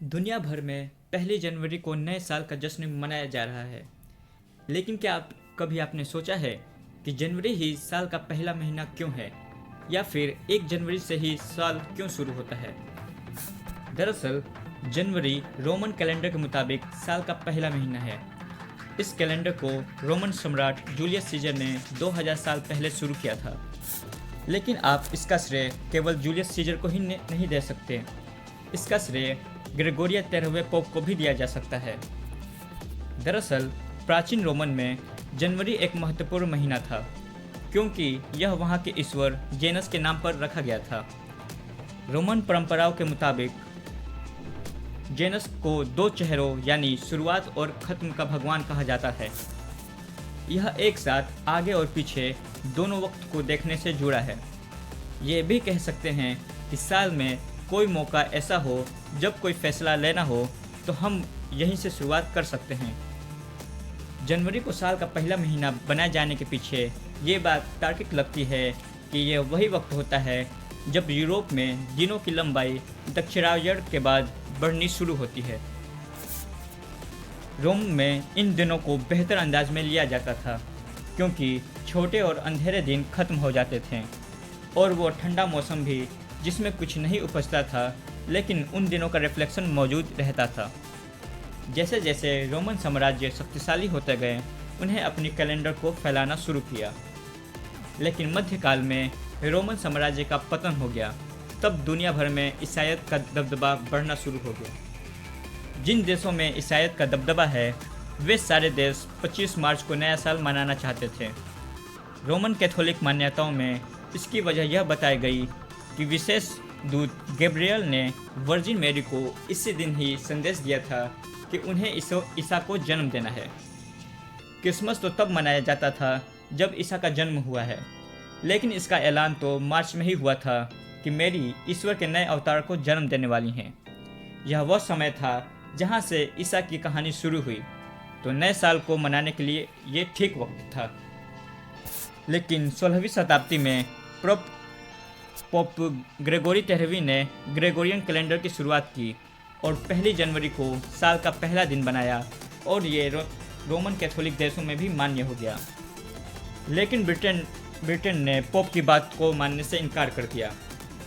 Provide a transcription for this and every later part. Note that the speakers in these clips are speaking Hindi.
दुनिया भर में पहली जनवरी को नए साल का जश्न मनाया जा रहा है। लेकिन क्या कभी आपने सोचा है कि जनवरी ही साल का पहला महीना क्यों है, या फिर 1 जनवरी से ही साल क्यों शुरू होता है? दरअसल जनवरी रोमन कैलेंडर के मुताबिक साल का पहला महीना है। इस कैलेंडर को रोमन सम्राट जूलियस सीजर ने 2000 साल पहले शुरू किया था। लेकिन आप इसका श्रेय केवल जूलियस सीजर को ही नहीं दे सकते। इसका श्रेय ग्रेगोरियन 13वें पोप को भी दिया जा सकता है। दरअसल प्राचीन रोमन में जनवरी एक महत्वपूर्ण महीना था, क्योंकि यह वहाँ के ईश्वर जेनस के नाम पर रखा गया था। रोमन परंपराओं के मुताबिक जेनस को 2 चेहरों यानी शुरुआत और खत्म का भगवान कहा जाता है। यह एक साथ आगे और पीछे दोनों वक्त को देखने से जुड़ा है। ये भी कह सकते हैं कि साल में कोई मौका ऐसा हो जब कोई फैसला लेना हो तो हम यहीं से शुरुआत कर सकते हैं। जनवरी को साल का पहला महीना बनाए जाने के पीछे ये बात तार्किक लगती है कि यह वही वक्त होता है जब यूरोप में दिनों की लंबाई दक्षिणायण के बाद बढ़नी शुरू होती है। रोम में इन दिनों को बेहतर अंदाज में लिया जाता था, क्योंकि छोटे और अंधेरे दिन खत्म हो जाते थे और वो ठंडा मौसम भी जिसमें कुछ नहीं उपजता था, लेकिन उन दिनों का रिफ्लेक्शन मौजूद रहता था। जैसे जैसे रोमन साम्राज्य शक्तिशाली होते गए, उन्हें अपनी कैलेंडर को फैलाना शुरू किया। लेकिन मध्यकाल में रोमन साम्राज्य का पतन हो गया। तब दुनिया भर में ईसाईयत का दबदबा बढ़ना शुरू हो गया। जिन देशों में ईसाईयत का दबदबा है, वे सारे देश 25 मार्च को नया साल मनाना चाहते थे। रोमन कैथोलिक मान्यताओं में इसकी वजह यह बताई गई कि विशेष दूत गैब्रियल ने वर्जिन मैरी को इसी दिन ही संदेश दिया था कि उन्हें ईसा को जन्म देना है। क्रिसमस तो तब मनाया जाता था जब ईसा का जन्म हुआ है, लेकिन इसका ऐलान तो मार्च में ही हुआ था कि मैरी ईश्वर के नए अवतार को जन्म देने वाली हैं। यह वह समय था जहां से ईसा की कहानी शुरू हुई, तो नए साल को मनाने के लिए ये ठीक वक्त था। लेकिन 16वीं शताब्दी में पोप ग्रेगोरी 13वीं ने ग्रेगोरियन कैलेंडर की शुरुआत की और 1 जनवरी को साल का पहला दिन बनाया, और ये रोमन कैथोलिक देशों में भी मान्य हो गया। लेकिन ब्रिटेन ने पोप की बात को मानने से इनकार कर दिया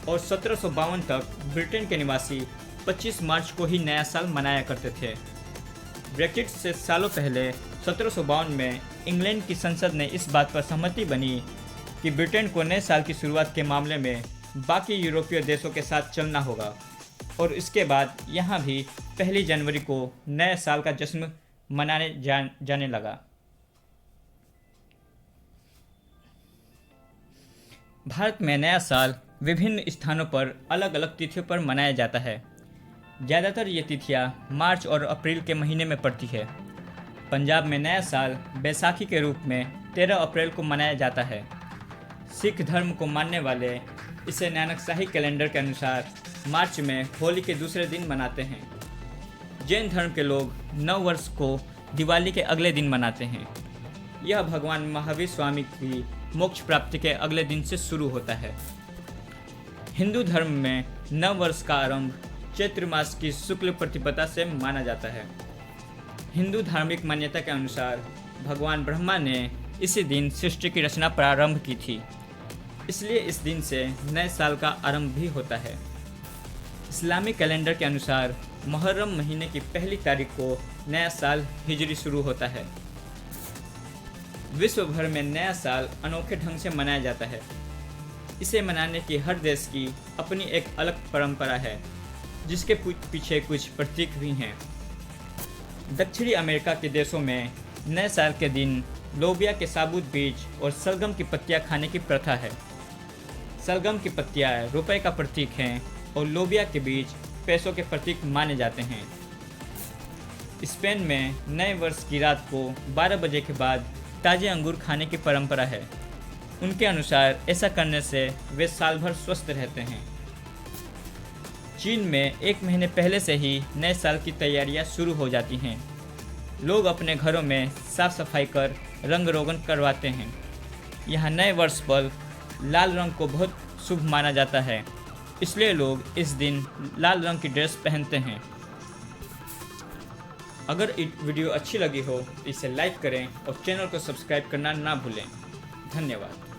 और 1752 तक ब्रिटेन के निवासी 25 मार्च को ही नया साल मनाया करते थे। ब्रेक्जिट से सालों पहले 1752 में इंग्लैंड की संसद ने इस बात पर सहमति बनी कि ब्रिटेन को नए साल की शुरुआत के मामले में बाकी यूरोपीय देशों के साथ चलना होगा, और इसके बाद यहाँ भी 1 जनवरी को नए साल का जश्न मनाने जाने लगा। भारत में नया साल विभिन्न स्थानों पर अलग अलग तिथियों पर मनाया जाता है। ज़्यादातर ये तिथियाँ मार्च और अप्रैल के महीने में पड़ती है। पंजाब में नया साल बैसाखी के रूप में 13 अप्रैल को मनाया जाता है। सिख धर्म को मानने वाले इसे नानकशाही कैलेंडर के अनुसार मार्च में होली के दूसरे दिन मनाते हैं। जैन धर्म के लोग नव वर्ष को दिवाली के अगले दिन मनाते हैं। यह भगवान महावीर स्वामी की मोक्ष प्राप्ति के अगले दिन से शुरू होता है। हिंदू धर्म में नव वर्ष का आरंभ चैत्र मास की शुक्ल प्रतिपदा से माना जाता है। हिंदू धार्मिक मान्यता के अनुसार भगवान ब्रह्मा ने इसी दिन सृष्टि की रचना प्रारंभ की थी, इसलिए इस दिन से नए साल का आरंभ भी होता है। इस्लामी कैलेंडर के अनुसार मुहर्रम महीने की 1 तारीख को नया साल हिजरी शुरू होता है। विश्व भर में नया साल अनोखे ढंग से मनाया जाता है। इसे मनाने की हर देश की अपनी एक अलग परंपरा है, जिसके पीछे कुछ प्रतीक भी हैं। दक्षिणी अमेरिका के देशों में नए साल के दिन लोबिया के साबुत बीज और सलगम की पत्तियां खाने की प्रथा है। सलगम की पत्तियां रुपए का प्रतीक हैं और लोबिया के बीज पैसों के प्रतीक माने जाते हैं। स्पेन में नए वर्ष की रात को 12 बजे के बाद ताज़े अंगूर खाने की परंपरा है। उनके अनुसार ऐसा करने से वे साल भर स्वस्थ रहते हैं। चीन में 1 महीने पहले से ही नए साल की तैयारियां शुरू हो जाती हैं। लोग अपने घरों में साफ सफाई कर रंग रोगन करवाते हैं। यहाँ नए वर्ष पर लाल रंग को बहुत शुभ माना जाता है, इसलिए लोग इस दिन लाल रंग की ड्रेस पहनते हैं। अगर वीडियो अच्छी लगी हो तो इसे लाइक करें और चैनल को सब्सक्राइब करना ना भूलें। धन्यवाद।